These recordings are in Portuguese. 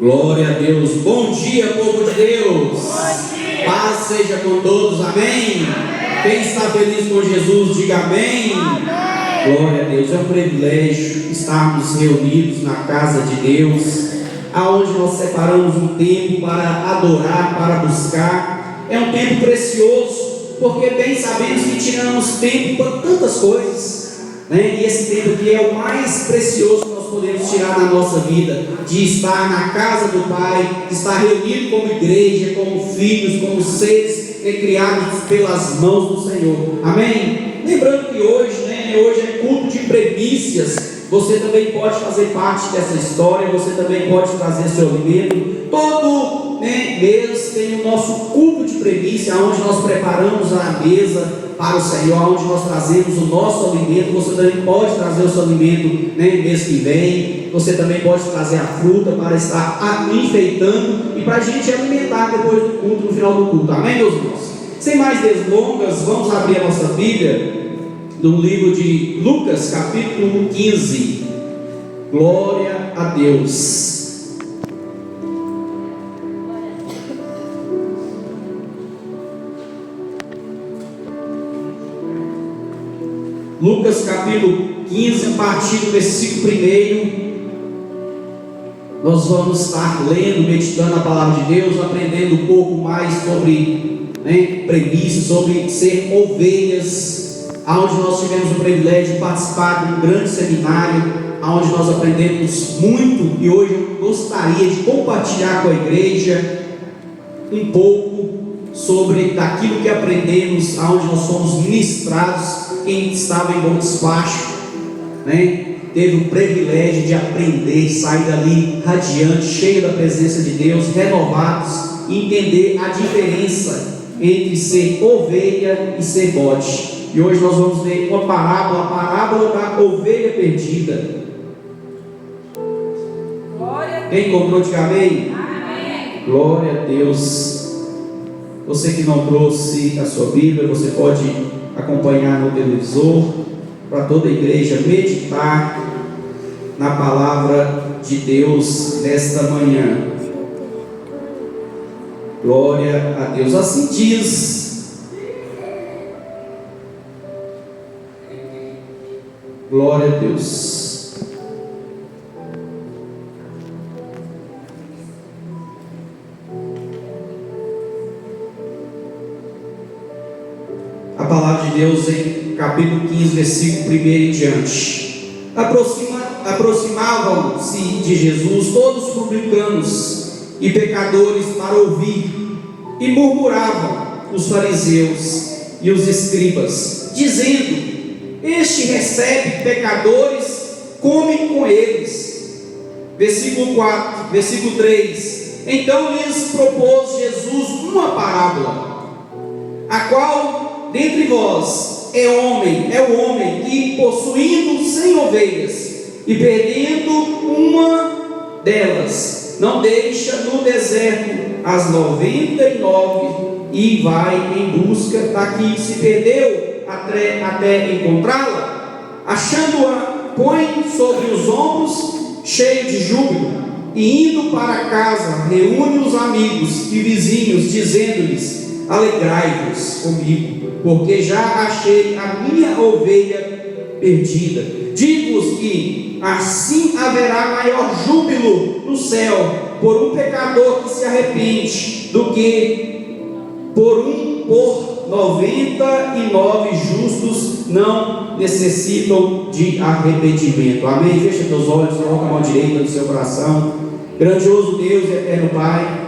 Glória a Deus. Bom dia, povo de Deus. Paz seja com todos, amém? Quem está feliz com Jesus, diga amém. Glória a Deus. É um privilégio estarmos reunidos na casa de Deus, aonde nós separamos um tempo para adorar, para buscar. É um tempo precioso, porque bem sabemos que tiramos tempo para tantas coisas, né? E esse tempo aqui é o mais precioso que nós podemos tirar na nossa vida, de estar na casa do Pai, de estar reunido como igreja, como filhos, como seres criados pelas mãos do Senhor, amém? Lembrando que hoje é culto de primícias. Você também pode fazer parte dessa história, você também pode trazer seu alimento. Todo mês tem o nosso culto de primícia, onde nós preparamos a mesa para o Senhor, onde nós trazemos o nosso alimento. Você também pode trazer o seu alimento mês que vem. Você também pode trazer a fruta para estar enfeitando e para a gente alimentar depois do culto, no final do culto, amém, meus irmãos? Sem mais delongas, vamos abrir a nossa Bíblia no livro de Lucas, capítulo 15. Glória a Deus. Lucas, capítulo 15, a partir do versículo 1. Nós vamos estar lendo, meditando a palavra de Deus, aprendendo um pouco mais sobre premissas, sobre ser ovelhas, onde nós tivemos o privilégio de participar de um grande seminário, onde nós aprendemos muito, e hoje eu gostaria de compartilhar com a igreja um pouco sobre daquilo que aprendemos, onde nós fomos ministrados. Quem estava em bom despacho, teve o privilégio de aprender, sair dali radiante, cheio da presença de Deus, renovados, e entender a diferença entre ser ovelha e ser bode. E hoje nós vamos ler uma parábola, a parábola da ovelha perdida. Quem encontrou, diga amém. Amém. Glória a Deus. Você que não trouxe a sua Bíblia, você pode acompanhar no televisor, para toda a igreja meditar na palavra de Deus nesta manhã. Glória a Deus. Assim diz, glória a Deus. A palavra de Deus em capítulo 15, versículo 1 em diante. Aproximavam-se de Jesus todos os publicanos e pecadores para ouvir, e murmuravam os fariseus e os escribas, dizendo: este recebe pecadores, come com eles. Versículo 4, versículo 3. Então lhes propôs Jesus uma parábola, a qual dentre vós é o homem que, possuindo 100 ovelhas e perdendo uma delas, não deixa no deserto as 99 e vai em busca da que se perdeu até encontrá-la. Achando-a, põe sobre os ombros, cheio de júbilo, e indo para casa reúne os amigos e vizinhos, dizendo-lhes: alegrai-vos comigo, porque já achei a minha ovelha perdida. Digo-vos que assim haverá maior júbilo no céu por um pecador que se arrepende, do que por 99 justos não necessitam de arrependimento. Amém? Fecha teus olhos, coloca a mão direita no seu coração. Grandioso Deus e eterno Pai,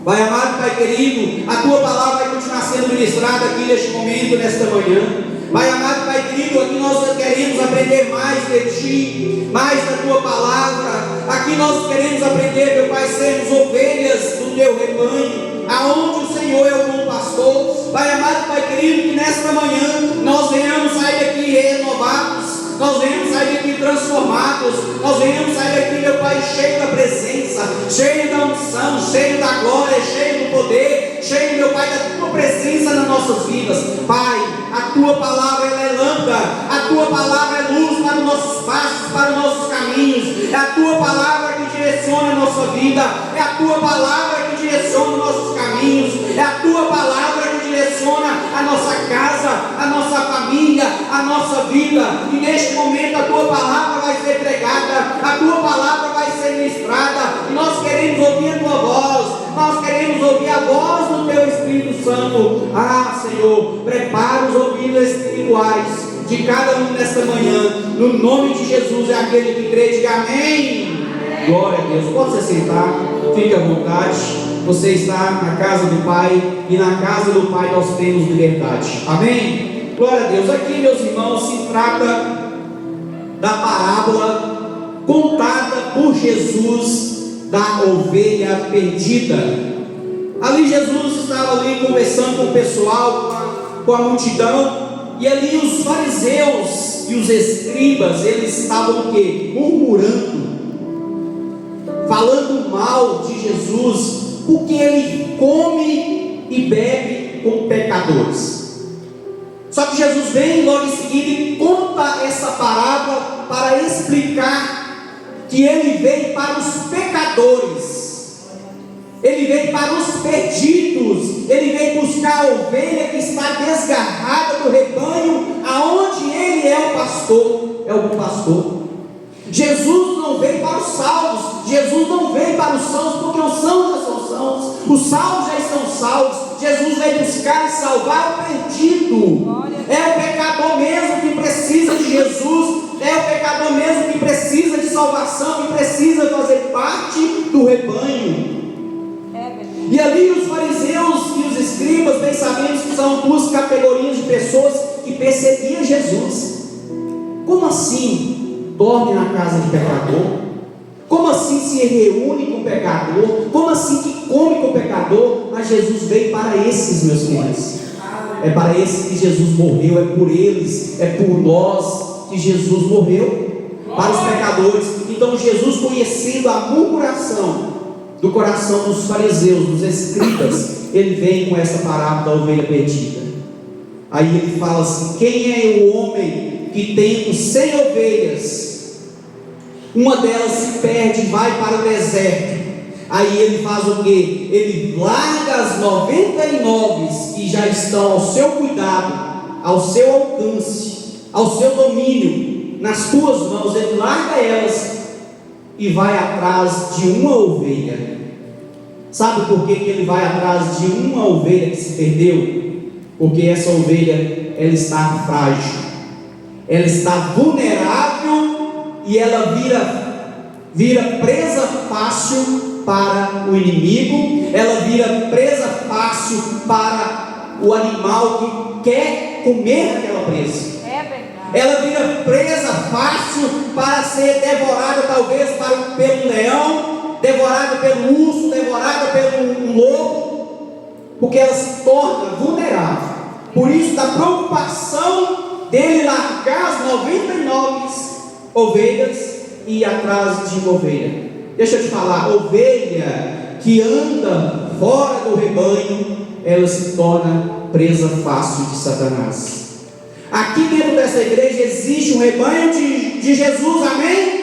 Pai amado, Pai querido, a Tua palavra vai continuar sendo ministrada aqui neste momento, nesta manhã. Pai amado, Pai querido, aqui nós queremos aprender mais de Ti, mais da Tua palavra. Aqui nós queremos aprender, meu Pai, sermos ovelhas do Teu rebanho, aonde o Senhor é o bom pastor. Pai amado, Pai querido, que nesta manhã nós venhamos sair daqui renovados, nós venhamos sair daqui transformados, nós venhamos sair daqui, meu Pai, cheio da presença, cheio da unção, cheio da glória, cheio do poder, cheio, meu Pai, da Tua presença nas nossas vidas. Pai, a Tua palavra ela é lâmpada, a Tua palavra é luz para os nossos passos, para os nossos caminhos, é a Tua palavra que direciona direciona a nossa vida, é a tua palavra que direciona os nossos caminhos, é a tua palavra que direciona a nossa casa, a nossa família, a nossa vida. E neste momento a tua palavra vai ser pregada, a tua palavra vai ser ministrada, e nós queremos ouvir a tua voz, nós queremos ouvir a voz do teu Espírito Santo. Ah, Senhor, prepara os ouvidos espirituais de cada um nesta manhã, no nome de Jesus. É aquele que crê, diga amém. Glória a Deus. Pode se sentar, fique à vontade. Você está na casa do Pai, e na casa do Pai nós temos liberdade. Amém? Glória a Deus. Aqui, meus irmãos, se trata da parábola contada por Jesus da ovelha perdida. Ali Jesus estava ali conversando com o pessoal, com a multidão. E ali os fariseus e os escribas, eles estavam o quê? Murmurando, falando mal de Jesus, porque ele come e bebe com pecadores. Só que Jesus vem logo em seguida e conta essa parábola para explicar que ele veio para os pecadores. Ele veio para os perdidos, ele veio buscar a ovelha que está desgarrada do rebanho, aonde ele é o pastor, é o bom pastor. Jesus não veio para os salvos, Jesus não veio para os salvos, porque os salvos já são salvos, os salvos já estão salvos. Jesus veio buscar e salvar o perdido. É o pecador mesmo que precisa de Jesus, é o pecador mesmo que precisa de salvação, que precisa fazer parte do rebanho. E ali os fariseus e os escribas, bem sabemos que são duas categorias de pessoas que perseguiam Jesus. Como assim dorme na casa de pecador? Como assim se reúne com o pecador? Como assim que come com o pecador? Mas Jesus veio para esses, meus filhos. É para esses que Jesus morreu, é por eles, é por nós que Jesus morreu, para os pecadores. Então Jesus, conhecendo a murmuração do coração dos fariseus, dos escribas, ele vem com essa parábola da ovelha perdida. Aí ele fala assim: quem é o homem que tem 100 ovelhas, uma delas se perde e vai para o deserto? Aí ele faz o quê? Ele larga as 99 que já estão ao seu cuidado, ao seu alcance, ao seu domínio, nas tuas mãos. Ele larga elas e vai atrás de uma ovelha. Sabe por que ele vai atrás de uma ovelha que se perdeu? Porque essa ovelha, ela está frágil, ela está vulnerável, e ela vira presa fácil para o inimigo, ela vira presa fácil para o animal que quer comer aquela presa. Ela vira presa fácil para ser devorada, talvez pelo leão, devorada pelo urso, devorada pelo lobo, porque ela se torna vulnerável. Por isso, da preocupação dele largar as 99 ovelhas e ir atrás de uma ovelha. Deixa eu te falar, ovelha que anda fora do rebanho, ela se torna presa fácil de Satanás. Aqui dentro dessa igreja existe um rebanho de Jesus, amém?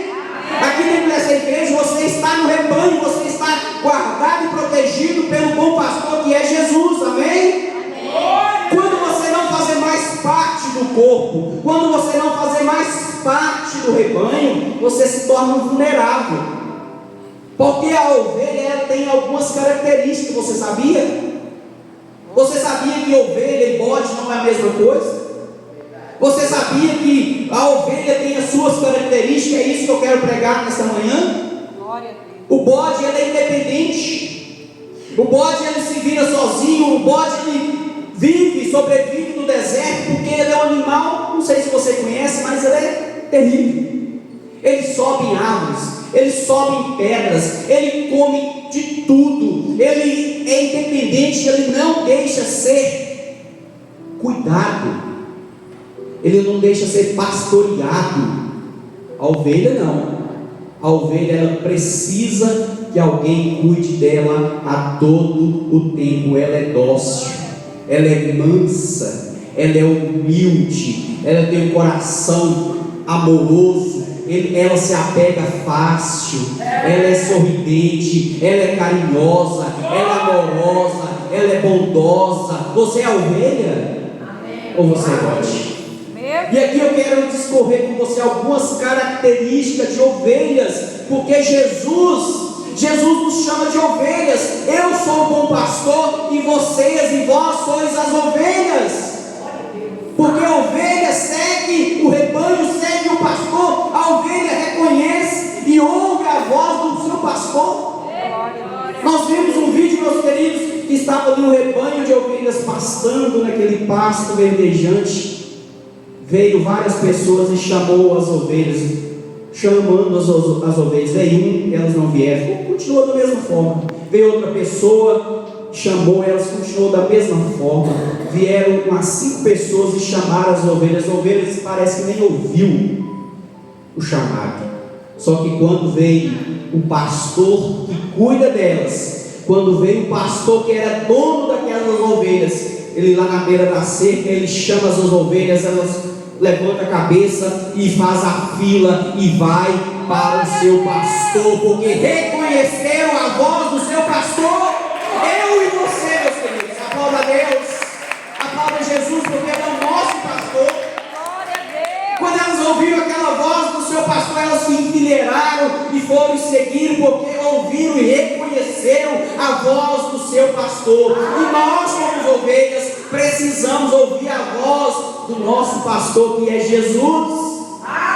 Aqui dentro dessa igreja você está no rebanho, você está guardado e protegido pelo bom pastor que é Jesus, amém? Quando você não fazer mais parte do corpo, quando você não fazer mais parte do rebanho, você se torna vulnerável, porque a ovelha, ela tem algumas características. Você sabia? Você sabia que ovelha e bode não é a mesma coisa? Você sabia que a ovelha tem as suas características? É isso que eu quero pregar nesta manhã. O bode, ele é independente. O bode, ele se vira sozinho. O bode, ele sobrevive no deserto, porque ele é um animal, não sei se você conhece, mas ele é terrível. Ele sobe em árvores, ele sobe em pedras, ele come de tudo, ele é independente, ele não deixa ser cuidado, ele não deixa ser pastoreado. A ovelha não. A ovelha, ela precisa que alguém cuide dela a todo o tempo. Ela é dócil, ela é mansa, ela é humilde, ela tem um coração amoroso, ela se apega fácil, ela é sorridente, ela é carinhosa, ela é amorosa, ela é bondosa. Você é ovelha? Ou você é bode? E aqui eu quero discorrer com você algumas características de ovelhas, porque Jesus nos chama de ovelhas. Eu sou o bom pastor e vocês e vós sois as ovelhas. Porque a ovelha segue o rebanho, segue o pastor. A ovelha reconhece e ouve a voz do seu pastor. Nós vimos um vídeo, meus queridos, que estava ali um rebanho de ovelhas pastando naquele pasto verdejante. Veio várias pessoas e chamou as ovelhas, chamando as ovelhas. Veio elas não vieram, continuou da mesma forma. Veio outra pessoa, chamou elas, continuou da mesma forma. Vieram umas 5 pessoas e chamaram as ovelhas. As ovelhas parece que nem ouviu o chamado. Só que quando veio o pastor que cuida delas, quando veio o pastor que era dono daquelas ovelhas, ele lá na beira da cerca, ele chama as ovelhas, elas levanta a cabeça e faz a fila e vai para o seu pastor, porque reconheceram a voz do seu pastor. Eu e você, meus queridos, aplauda a Deus, aplauda Jesus, porque ele é o nosso pastor. Quando elas ouviram aquela voz do seu pastor, elas se enfileiraram e foram seguir, porque ouviram e reconheceram a voz do seu pastor. E nós, como ovelhas, precisamos ouvir a voz do nosso pastor, que é Jesus,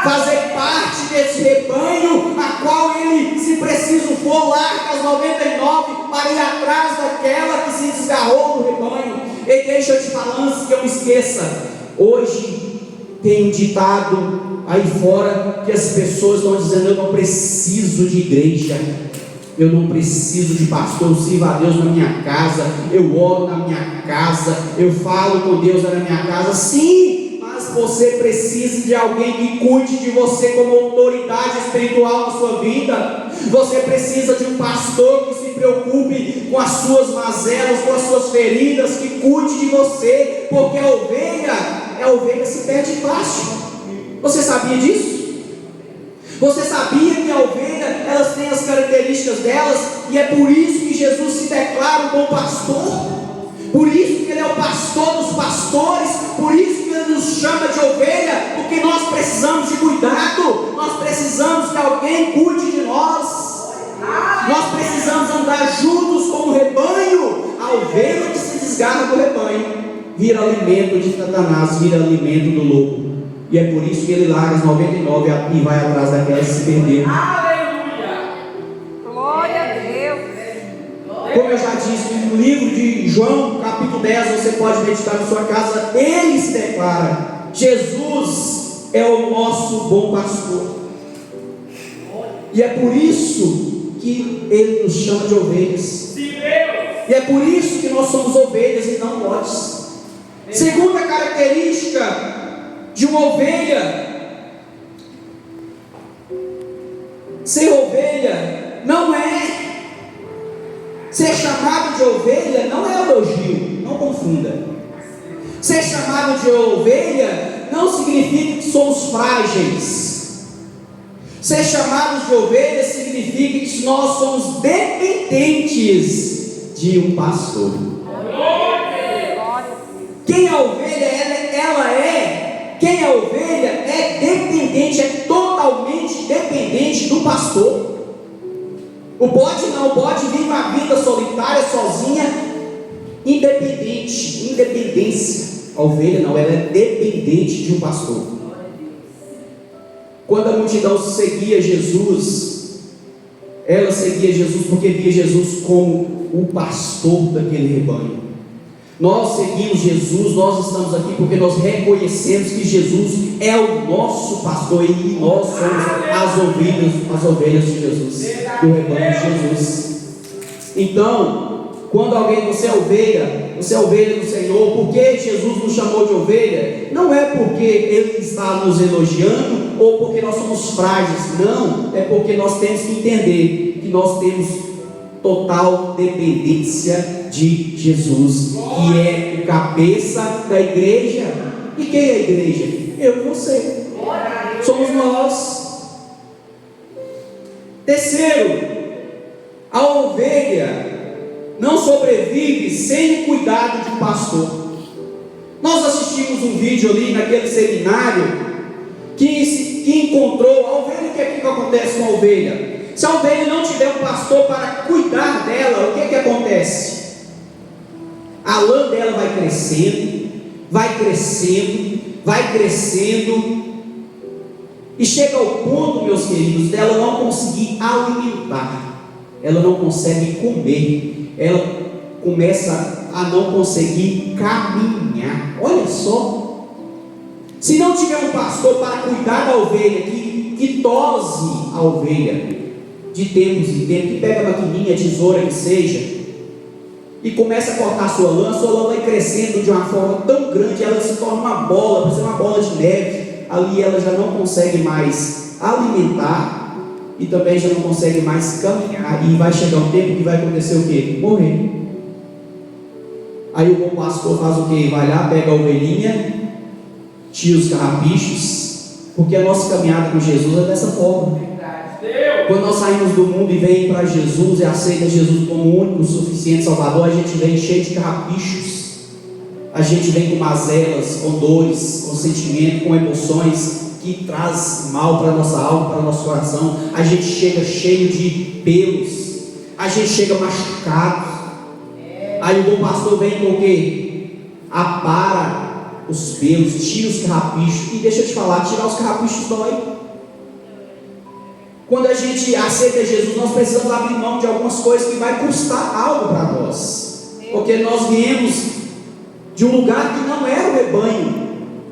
fazer parte desse rebanho, a qual ele, se preciso for, larga as 99 para ir atrás daquela que se desgarrou do rebanho. E deixa eu te falar antes que eu me esqueça, hoje tem um ditado aí fora que as pessoas estão dizendo: eu não preciso de igreja, eu não preciso de pastor, eu sirvo a Deus na minha casa, eu oro na minha casa, eu falo com Deus na minha casa. Sim, mas você precisa de alguém que cuide de você como autoridade espiritual na sua vida. Você precisa de um pastor que se preocupe com as suas mazelas, com as suas feridas, que cuide de você, porque a ovelha se perde fácil. Você sabia disso? Você sabia que a ovelha, elas têm as características delas, e é por isso que Jesus se declara o bom pastor, por isso que ele é o pastor dos pastores, por isso que ele nos chama de ovelha, porque nós precisamos de cuidado, nós precisamos que alguém cuide de nós, nós precisamos andar juntos como rebanho. A ovelha que se desgarra do rebanho vira alimento de Satanás, vira alimento do lobo. E é por isso que ele larga as 99 e vai atrás daquelas que se perderam. Aleluia! Glória a Deus! Como eu já disse, no livro de João, capítulo 10, você pode meditar na sua casa, ele se declara: Jesus é o nosso bom pastor. E é por isso que ele nos chama de ovelhas. E é por isso que nós somos ovelhas e não bodes. Segunda característica de uma ovelha: ser ovelha não é ser chamado de ovelha, não é elogio, não confunda. Ser chamado de ovelha não significa que somos frágeis. Ser chamados de ovelha significa que nós somos dependentes de um pastor. Quem é ovelha, quem é ovelha é dependente, é totalmente dependente do pastor. O bode não, o bode vive uma vida solitária, sozinha, independência. A ovelha não, ela é dependente de um pastor. Quando a multidão seguia Jesus, ela seguia Jesus porque via Jesus como o pastor daquele rebanho. Nós seguimos Jesus, nós estamos aqui porque nós reconhecemos que Jesus é o nosso pastor e nós somos as ovelhas de Jesus, do rebanho de Jesus. Então, quando você é ovelha do Senhor. Por que Jesus nos chamou de ovelha? Não é porque Ele está nos elogiando ou porque nós somos frágeis, não, é porque nós temos que entender que nós temos total dependência de Jesus, que é o cabeça da igreja. E quem é a igreja? Eu e você. Somos nós. Terceiro, a ovelha não sobrevive sem o cuidado de um pastor. Nós assistimos um vídeo ali naquele seminário que encontrou a ovelha. O que é que acontece com a ovelha? Se a ovelha não tiver um pastor para cuidar dela, o que é que acontece? A lã dela vai crescendo, vai crescendo, vai crescendo, e chega ao ponto, meus queridos, dela não conseguir alimentar, ela não consegue comer, ela começa a não conseguir caminhar. Olha só, se não tiver um pastor para cuidar da ovelha, que tose a ovelha de tempos em tempos, que pega a maquininha, tesoura que seja, e começa a cortar a sua lã vai crescendo de uma forma tão grande, ela se torna uma bola, parece uma bola de neve. Ali ela já não consegue mais alimentar e também já não consegue mais caminhar, e vai chegar um tempo que vai acontecer o quê? Morrer. Aí o bom pastor faz o quê? Vai lá, pega a ovelhinha, tira os carrapichos, porque a nossa caminhada com Jesus é dessa forma. Quando nós saímos do mundo e vem para Jesus e aceita Jesus como o único, suficiente Salvador, a gente vem cheio de carrapichos. A gente vem com mazelas, com dores, com sentimento, com emoções que traz mal para a nossa alma, para o nosso coração. A gente chega cheio de pelos, a gente chega machucado. Aí o bom pastor vem com o quê? Apara os pelos, tira os carrapichos. E deixa eu te falar, tirar os carrapichos dói. Quando a gente aceita Jesus, nós precisamos abrir mão de algumas coisas que vai custar algo para nós, porque nós viemos de um lugar que não era o rebanho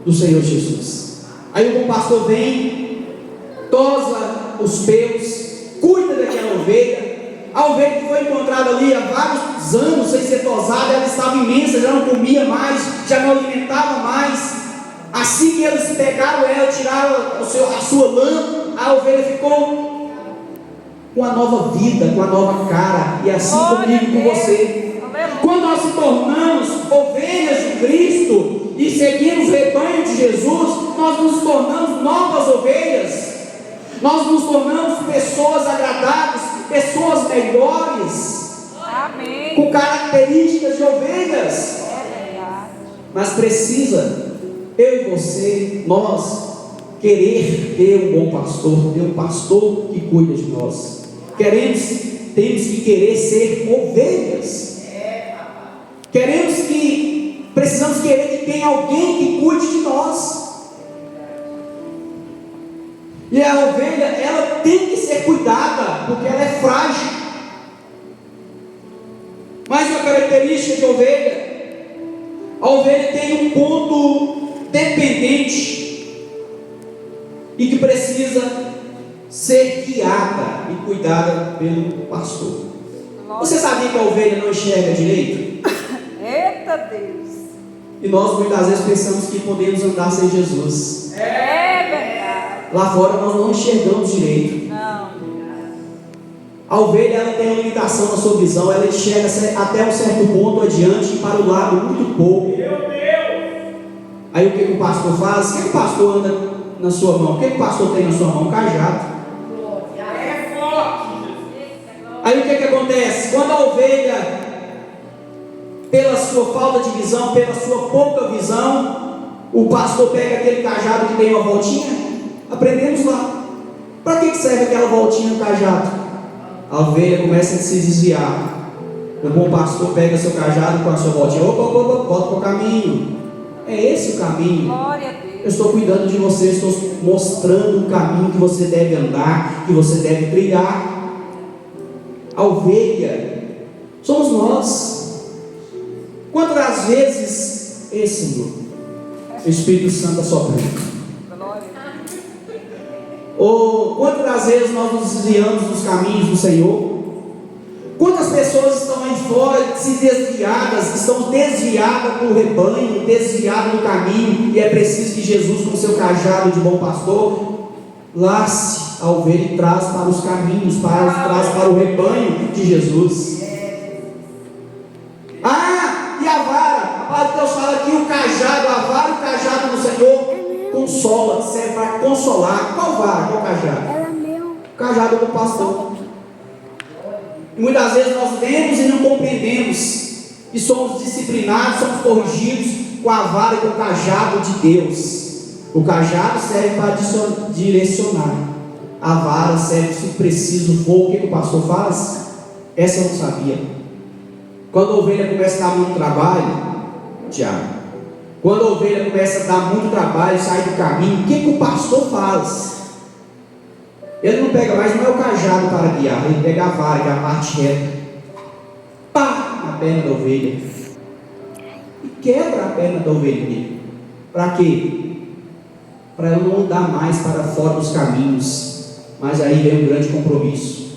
do Senhor Jesus. Aí o bom pastor vem, tosa os pelos, cuida daquela ovelha. A ovelha que foi encontrada ali há vários anos sem ser tosada, ela estava imensa, já não comia mais, já não alimentava mais. Assim que eles pegaram ela, tiraram a sua lã, a ovelha ficou com a nova vida, com a nova cara. E assim comigo e com você. Quando nós se tornamos ovelhas de Cristo e seguimos o rebanho de Jesus, nós nos tornamos novas ovelhas. Nós nos tornamos pessoas agradáveis, pessoas melhores. Amém. Com características de ovelhas. Mas precisa, eu e você, nós querer ter um bom pastor, ter um pastor que cuida de nós. Temos que querer ser ovelhas. Precisamos querer que tenha alguém que cuide de nós. E a ovelha, ela tem que ser cuidada, porque ela é frágil. Mais uma característica de ovelha: a ovelha tem um ponto dependente e que precisa ser guiada e cuidada pelo pastor. Você sabia que a ovelha não enxerga direito? Eita Deus! E nós muitas vezes pensamos que podemos andar sem Jesus. É verdade. Lá fora nós não enxergamos direito. Não. A ovelha, ela tem uma limitação na sua visão, ela enxerga até um certo ponto adiante e para o lado muito pouco. Meu Deus! Aí o que o pastor faz? O que o pastor anda na sua mão? O que o pastor tem na sua mão? Um cajado. Aí o que acontece? Quando a ovelha, pela sua falta de visão, pela sua pouca visão, o pastor pega aquele cajado que tem uma voltinha. Aprendemos lá. Para que serve aquela voltinha no cajado? A ovelha começa a se desviar. O bom pastor pega seu cajado com a sua voltinha. Volta para o caminho. É esse o caminho. Glória a Deus. Eu estou cuidando de você, estou mostrando o caminho que você deve andar, que você deve trilhar. A ovelha somos nós. Quantas vezes Senhor, o Espírito Santo assoprando? Ou quantas vezes nós nos desviamos dos caminhos do Senhor? Quantas pessoas estão aí fora, estão desviadas do rebanho, desviadas do caminho, e é preciso que Jesus, com seu cajado de bom pastor, lace a ovelha e traz para os caminhos, traz para o rebanho de Jesus. E a vara? A palavra de Deus fala aqui: o cajado, a vara e o cajado do Senhor consola, serve para consolar. Qual vara? Qual cajado? O cajado do pastor. E muitas vezes nós lemos e não compreendemos. E somos disciplinados, somos corrigidos com a vara e com o cajado de Deus. O cajado serve para direcionar. A vara serve se preciso for. O que o pastor faz? Essa eu não sabia. Quando a ovelha começa a dar muito trabalho, Tiago, quando a ovelha começa a dar muito trabalho, sai do caminho, o que o pastor faz? Ele não pega mais, não é o cajado para guiar, ele pega a vara, que é a parte reta, pá, na perna da ovelha, e quebra a perna da ovelhinha. Para quê? Para ela não andar mais para fora dos caminhos. Mas aí vem um grande compromisso.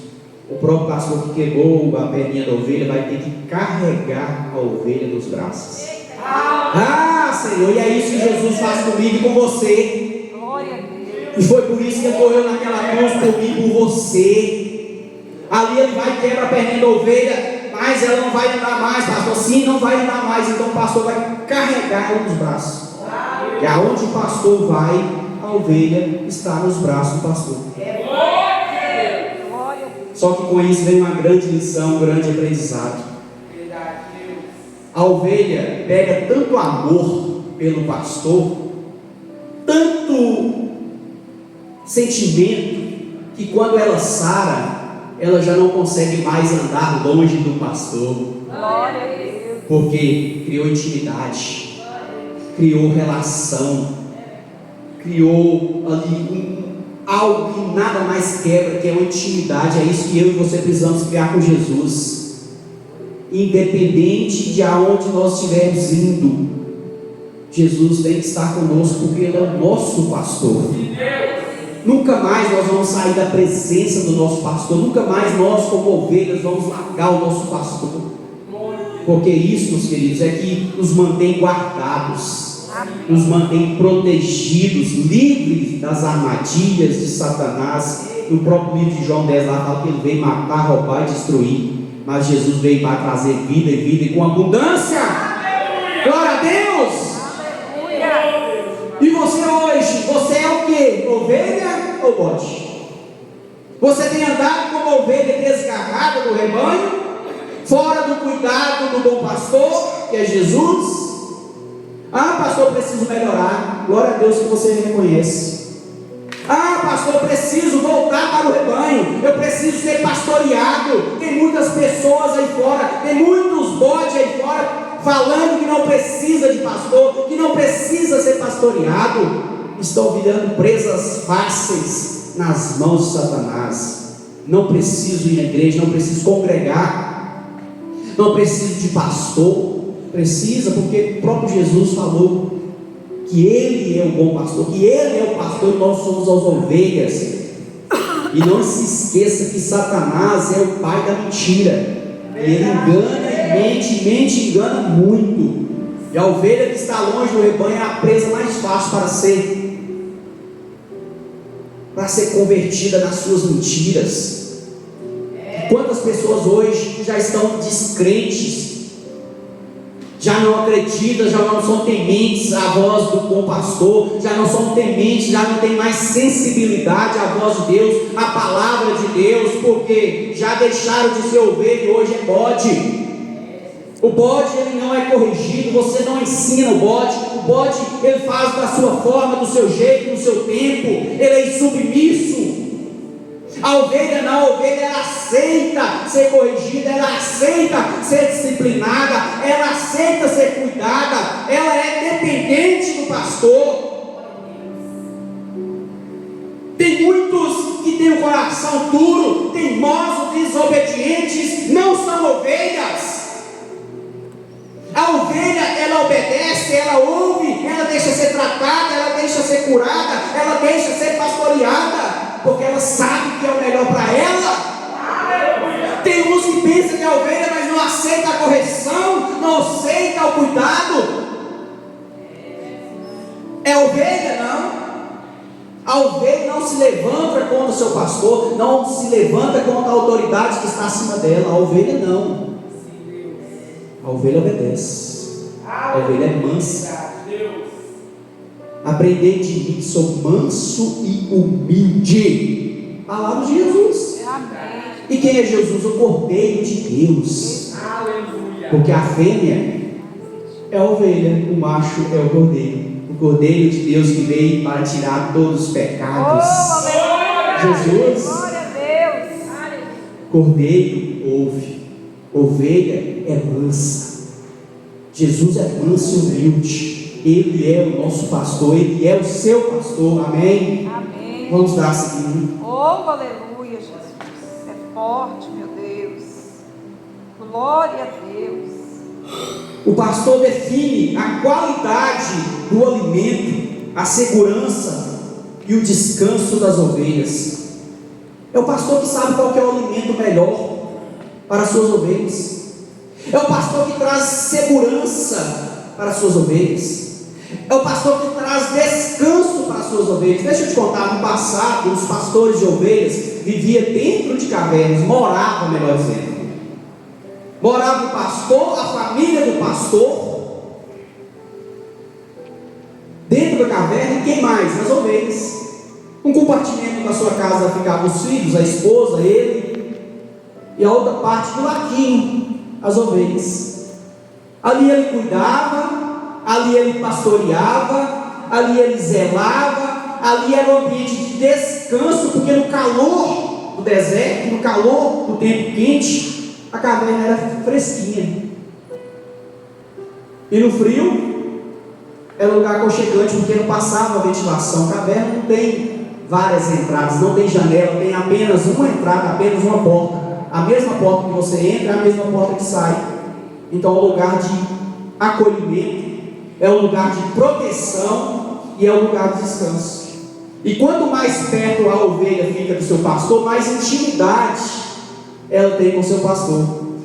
O próprio pastor que quebrou a perninha da ovelha vai ter que carregar a ovelha nos braços. Ah, Senhor, e é isso que Jesus faz comigo e com você. Glória a Deus. E foi por isso que ele correu naquela cruz por mim e por você. Ali ele vai quebrar a perninha da ovelha, mas ela não vai andar mais, pastor. Sim, não vai andar mais. Então o pastor vai carregar ela nos braços. E aonde o pastor vai, a ovelha está nos braços do pastor. Só que com isso vem uma grande lição, um grande aprendizado. A ovelha pega tanto amor pelo pastor, tanto sentimento, que quando ela sara, ela já não consegue mais andar longe do pastor. Glória a Deus. Porque criou intimidade, criou relação, criou ali algo que nada mais quebra, que é uma intimidade. É isso que eu e você precisamos criar com Jesus. Independente de aonde nós estivermos indo, Jesus tem que estar conosco, porque Ele é o nosso pastor. Nunca mais nós vamos sair da presença do nosso pastor. Nunca mais nós, como ovelhas, vamos largar o nosso pastor. Porque isso, meus queridos, é que nos mantém guardados, nos mantém protegidos, livres das armadilhas de Satanás. No próprio livro de João 10 lá fala que ele veio matar, roubar e destruir, mas Jesus veio para trazer vida e vida e com abundância. Glória a Deus. E você hoje, você é o que? Ovelha ou bode? Você tem andado como ovelha desgarrada do rebanho, fora do cuidado do bom pastor, que é Jesus? Ah, pastor, eu preciso melhorar. Glória a Deus que você reconhece. Ah, pastor, eu preciso voltar para o rebanho. Eu preciso ser pastoreado. Tem muitas pessoas aí fora, tem muitos bodes aí fora, falando que não precisa de pastor, que não precisa ser pastoreado. Estão virando presas fáceis nas mãos de Satanás. Não preciso ir à igreja, não preciso congregar, não preciso de pastor. Precisa, porque o próprio Jesus falou que Ele é o bom pastor, que Ele é o pastor e nós somos as ovelhas. E não se esqueça que Satanás é o pai da mentira. Ele engana e mente, engana muito. E a ovelha que está longe do rebanho é a presa mais fácil para ser convertida nas suas mentiras. Quantas pessoas hoje já estão descrentes, já não acreditam, já não são tementes à voz do bom pastor, já não são tementes, já não tem mais sensibilidade à voz de Deus, à palavra de Deus, porque já deixaram de ser ovelha e hoje é bode. O bode, ele não é corrigido, você não ensina o bode ele faz da sua forma, do seu jeito, no seu tempo, ele é insubmisso. A ovelha não, a ovelha ela aceita ser corrigida, ela aceita ser disciplinada, ela aceita ser cuidada, ela é dependente do pastor. Tem muitos que têm o coração duro, teimosos, desobedientes, não são ovelhas. A ovelha, ela obedece, ela ouve, ela deixa ser tratada, ela deixa ser curada, ela deixa ser pastoreada, porque ela sabe que é o melhor para ela. Tem uns que pensam que é ovelha, mas não aceita a correção, não aceita o cuidado. É ovelha, não. A ovelha não se levanta contra o seu pastor, não se levanta contra a autoridade que está acima dela. A ovelha não. A ovelha obedece. A ovelha é mansa. Aprendei de mim que sou manso e humilde. Palavra de Jesus. E quem é Jesus? O Cordeiro de Deus. Aleluia. Porque a fêmea é a ovelha, o macho é o cordeiro. O Cordeiro de Deus que veio para tirar todos os pecados. Jesus, Glória a Deus. cordeiro ouve, ovelha é mansa. Jesus é manso e humilde. Ele é o nosso pastor, Ele é o seu pastor. Amém? Amém. Vamos dar seguimento. Oh, aleluia, Jesus. É forte, meu Deus. Glória a Deus. O pastor define a qualidade do alimento, a segurança e o descanso das ovelhas. É o pastor que sabe qual que é o alimento melhor para as suas ovelhas. É o pastor que traz segurança para as suas ovelhas. É o pastor que traz descanso para as suas ovelhas. Deixa eu te contar, no passado, os pastores de ovelhas viviam dentro de cavernas, moravam, melhor dizendo. Morava o pastor, a família do pastor, dentro da caverna, e quem mais? As ovelhas. Um compartimento da sua casa ficavam os filhos, a esposa, ele, e a outra parte do laquinho, as ovelhas. Ali ele cuidava, ali ele pastoreava, ali ele zelava, ali era um ambiente de descanso, porque no calor do deserto, no calor do tempo quente, a caverna era fresquinha. E no frio, era um lugar aconchegante, porque não passava ventilação. A caverna não tem várias entradas, não tem janela, tem apenas uma entrada, apenas uma porta. A mesma porta que você entra é a mesma porta que sai. Então é um lugar de acolhimento, é um lugar de proteção e é um lugar de descanso. E quanto mais perto a ovelha fica do seu pastor, mais intimidade ela tem com o seu pastor.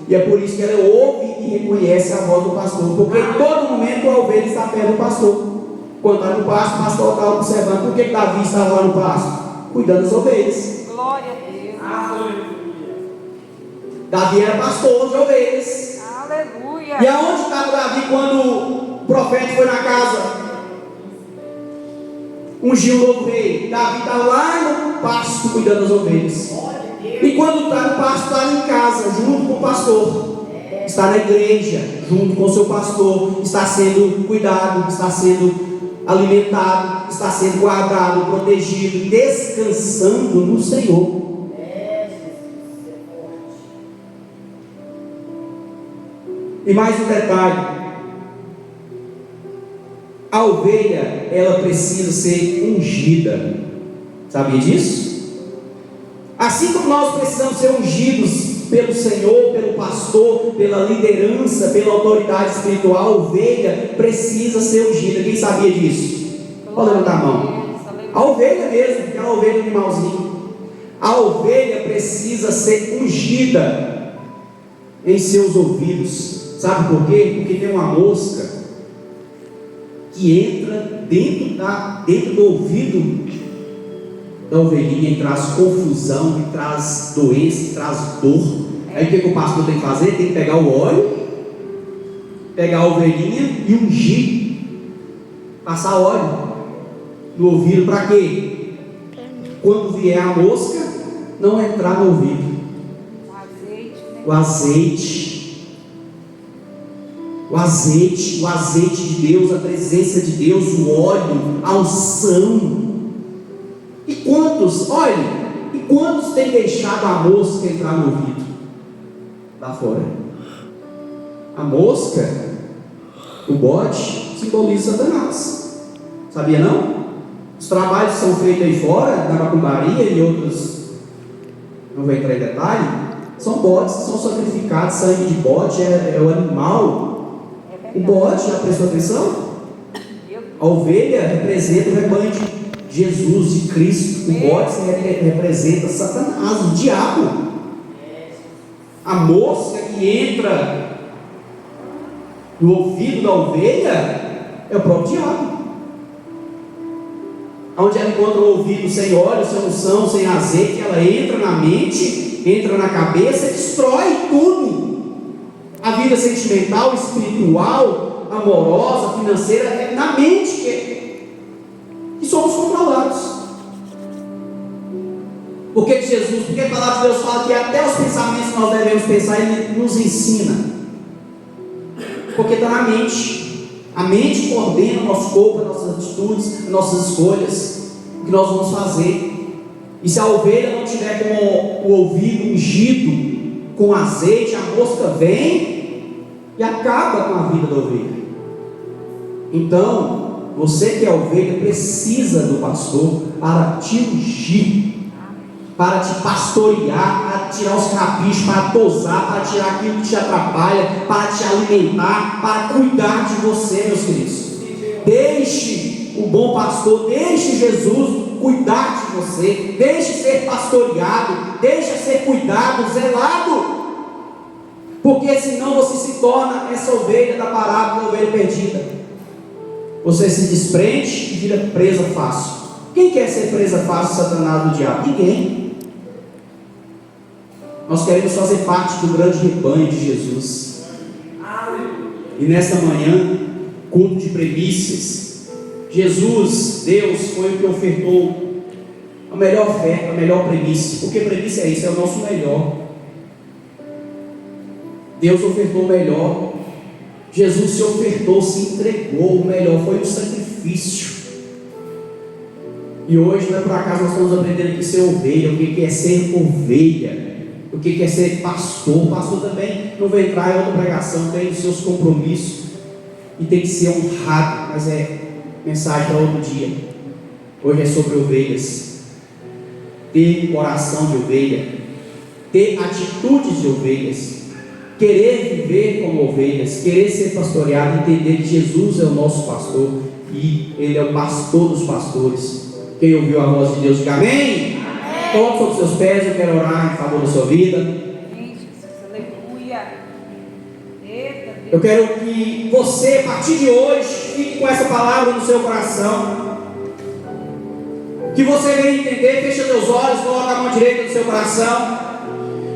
E é por isso que ela ouve e reconhece a voz do pastor, porque em todo momento a ovelha está perto do pastor. Quando está no pasto, o pastor está observando. Por que Davi estava lá no pasto? Cuidando das ovelhas. Glória a Deus. Aleluia. Davi era pastor de ovelhas. Aleluia. E aonde estava Davi quando o profeta foi na casa? Ungiu o novo rei. Davi estava lá no pasto cuidando das ovelhas. E quando está no pasto, está em casa, junto com o pastor. Está na igreja, junto com o seu pastor. Está sendo cuidado, está sendo alimentado, está sendo guardado, protegido, descansando no Senhor. E mais um detalhe: a ovelha, ela precisa ser ungida. Sabia disso? Assim como nós precisamos ser ungidos pelo Senhor, pelo pastor, pela liderança, pela autoridade espiritual, a ovelha precisa ser ungida. Quem sabia disso? Pode levantar a mão. A ovelha mesmo, que é a ovelha do animalzinho. A ovelha precisa ser ungida em seus ouvidos. Sabe por quê? Porque tem uma mosca que entra dentro do ouvido da ovelhinha e traz confusão, e traz doença, e traz dor. Aí o que o pastor tem que fazer? Tem que pegar o óleo, pegar a ovelhinha e ungir, passar óleo no ouvido. Para quê? Quando vier a mosca, não entrar no ouvido. O azeite de Deus, a presença de Deus, o óleo, a unção. E quantos têm deixado a mosca entrar no ouvido? Lá fora. A mosca, o bode, simboliza Satanás. Sabia não? Os trabalhos que são feitos aí fora, na macumbaria e outros, não vou entrar em detalhe, são bodes que são sacrificados. Sangue de bode é o animal. O bode, já prestou atenção? A ovelha representa o rebanho de Jesus, de Cristo. O bode representa Satanás, o diabo. A mosca que entra no ouvido da ovelha é o próprio diabo. Onde ela encontra o ouvido sem óleo, sem unção, sem azeite, ela entra na mente, entra na cabeça e destrói tudo. A vida sentimental, espiritual, amorosa, financeira, é na mente que somos controlados. Por que Jesus? Porque a palavra de Deus fala que até os pensamentos que nós devemos pensar, Ele nos ensina. Porque está na mente. A mente coordena o nosso corpo, as nossas atitudes, as nossas escolhas, o que nós vamos fazer. E se a ovelha não tiver com o ouvido ungido com azeite, a mosca vem e acaba com a vida da ovelha. Então, você que é ovelha precisa do pastor para te ungir, para te pastorear, para tirar os caprichos, para tosar, para tirar aquilo que te atrapalha, para te alimentar, para cuidar de você, meus queridos. Deixe o bom pastor, deixe Jesus cuidar de você, deixe ser pastoreado, deixe ser cuidado, zelado, porque senão você se torna essa ovelha da parábola, ovelha perdida. Você se desprende e vira presa fácil. Quem quer ser presa fácil, Satanás, do diabo? Ninguém. Nós queremos fazer parte do grande rebanho de Jesus. E nesta manhã, culto de premissas, Jesus, Deus, foi o que ofertou a melhor oferta, a melhor premissa. Porque premissa é isso, é o nosso melhor. Deus ofertou o melhor. Jesus se ofertou, se entregou. O melhor foi um sacrifício. E hoje, não é por acaso, nós estamos aprendendo aqui a ser ovelha. O que é ser ovelha? O que é ser pastor? O pastor também não vai entrar em outra pregação, tem os seus compromissos e tem que ser honrado, mas é mensagem para outro dia. Hoje é sobre ovelhas. Ter coração de ovelha, ter atitudes de ovelhas, querer viver como ovelhas, querer ser pastoreado, entender que Jesus é o nosso pastor e Ele é o pastor dos pastores. Quem ouviu a voz de Deus, diga amém. Coloque sobre os seus pés, eu quero orar em favor da sua vida. Aleluia. Eu quero que você, a partir de hoje, fique com essa palavra no seu coração. Que você venha entender, fecha teus olhos, coloca a mão direita no seu coração.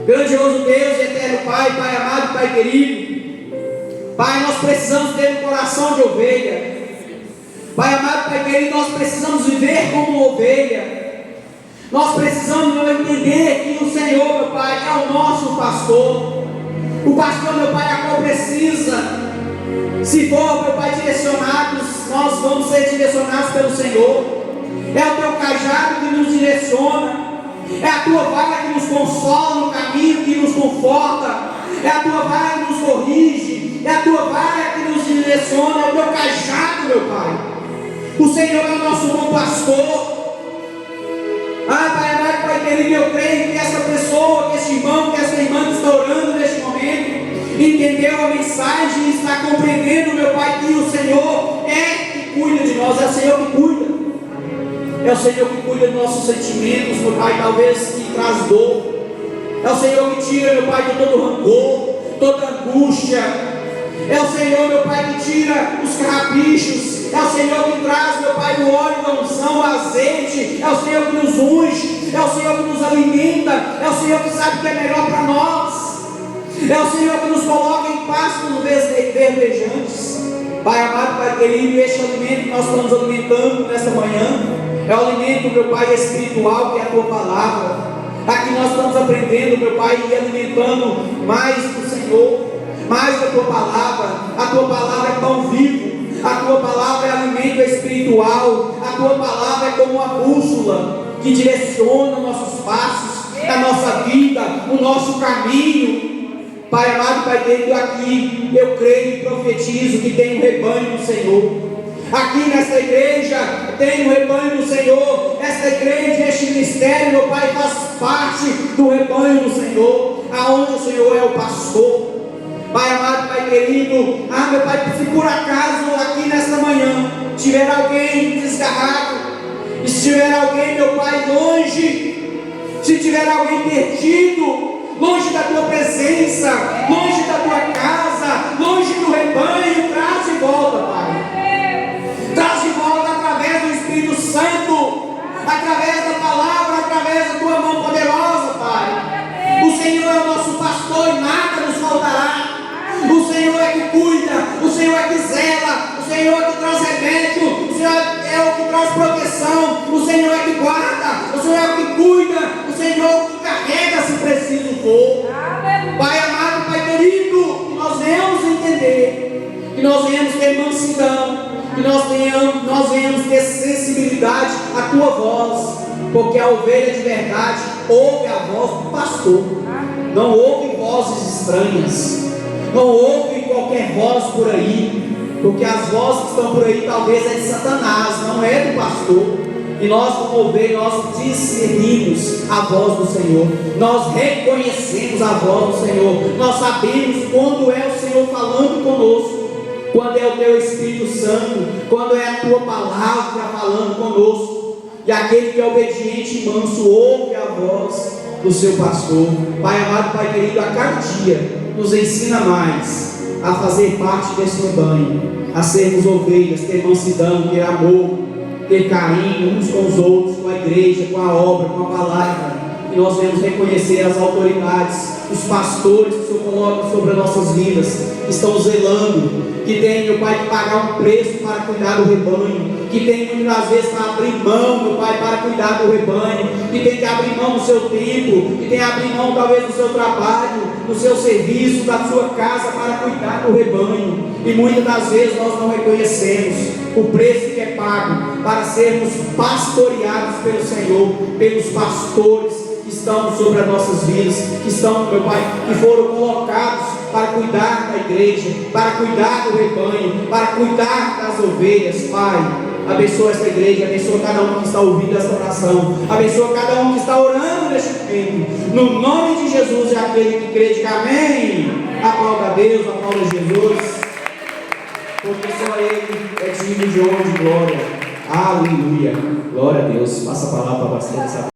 Grandioso Deus e eterno Pai, Pai amado, Pai querido. Pai, nós precisamos ter um coração de ovelha. Pai amado, Pai querido, nós precisamos viver como ovelha. Nós precisamos entender que o Senhor, meu Pai, é o nosso pastor. O pastor, meu Pai, a qual precisa. Se for, meu Pai, direcionados, nós vamos ser direcionados pelo Senhor. É o teu cajado que nos direciona. É a tua vara que nos consola no caminho, que nos conforta. É a tua vara que nos corrige. É a tua vara que nos direciona. É o teu cajado, meu Pai. O Senhor é o nosso bom pastor. Pai amado, Pai querido, eu creio que essa pessoa, que esse irmão, que essa irmã que está orando neste momento, entendeu a mensagem e está compreendendo, meu Pai, que o Senhor é que cuida de nós, é o Senhor que cuida. É o Senhor que cuida dos nossos sentimentos, meu Pai, talvez que traz dor. É o Senhor que tira, meu Pai, de todo rancor, toda angústia. É o Senhor, meu Pai, que tira os carrapichos. É o Senhor que traz, meu Pai, o óleo da unção, o azeite. É o Senhor que nos unge. É o Senhor que nos alimenta. É o Senhor que sabe o que é melhor para nós. É o Senhor que nos coloca em pastos verdejantes. Pai amado, Pai querido, este alimento que nós estamos alimentando nesta manhã é o alimento, meu Pai, espiritual, que é a Tua palavra. Aqui nós estamos aprendendo, meu Pai, e alimentando mais do Senhor, mais da Tua palavra. A Tua palavra é pão vivo. A Tua palavra é alimento espiritual. A Tua palavra é como uma bússola que direciona nossos passos, a nossa vida, o nosso caminho. Pai amado, Pai querido, aqui eu creio e profetizo que tem um rebanho do Senhor. Aqui nesta igreja tem um rebanho do Senhor. Esta igreja, este ministério, meu Pai, faz parte do rebanho do Senhor, aonde o Senhor é o pastor. Pai amado, Pai querido, meu Pai, se por acaso aqui nesta manhã tiver alguém desgarrado, se tiver alguém, meu Pai, longe, se tiver alguém perdido, longe da Tua presença, longe da Tua casa, longe do rebanho, traz de volta, Pai. Traz de volta através do Espírito Santo, através da palavra, através da Tua mão poderosa, Pai. O Senhor é o nosso pastor e nada nos faltará. O Senhor é que cuida, o Senhor é que zela, o Senhor é que traz remédio, o Senhor é o que traz proteção, o Senhor é que guarda, o Senhor é o que cuida, o Senhor Pai amado, Pai querido, que nós venhamos entender, que nós venhamos ter mansidão, que nós venhamos ter sensibilidade à Tua voz, porque a ovelha de verdade ouve a voz do pastor, não ouve vozes estranhas, não ouve qualquer voz por aí, porque as vozes que estão por aí talvez é de Satanás, não é do pastor. E nós, como ovelha, nós discernimos a voz do Senhor, nós reconhecemos a voz do Senhor, nós sabemos quando é o Senhor falando conosco, quando é o Teu Espírito Santo, quando é a Tua palavra falando conosco. E aquele que é obediente e manso ouve a voz do seu pastor. Pai amado, Pai querido, a cada dia nos ensina mais a fazer parte desse rebanho, a sermos ovelhas, ter mansidão, ter amor, ter carinho uns com os outros, com a igreja, com a obra, com a palavra. E nós devemos reconhecer as autoridades, os pastores que o Senhor coloca sobre as nossas vidas, que estão zelando, que tem, meu Pai, que pagar um preço para cuidar do rebanho, que tem muitas vezes para abrir mão, meu Pai, para cuidar do rebanho, que tem que abrir mão do seu tempo, que tem que abrir mão talvez do seu trabalho, do seu serviço, da sua casa para cuidar do rebanho. E muitas das vezes nós não reconhecemos o preço que é pago para sermos pastoreados pelo Senhor, pelos pastores que estão sobre as nossas vidas, que estão, meu Pai, que foram colocados para cuidar da igreja, para cuidar do rebanho, para cuidar das ovelhas. Pai, abençoa esta igreja, abençoa cada um que está ouvindo esta oração, abençoa cada um que está orando neste momento, no nome de Jesus. E aquele que crê, diga amém. Aplauda a Deus, aplauda a Jesus, porque só Ele é digno de honra e de glória. Aleluia, glória a Deus. Passa a palavra para bastante.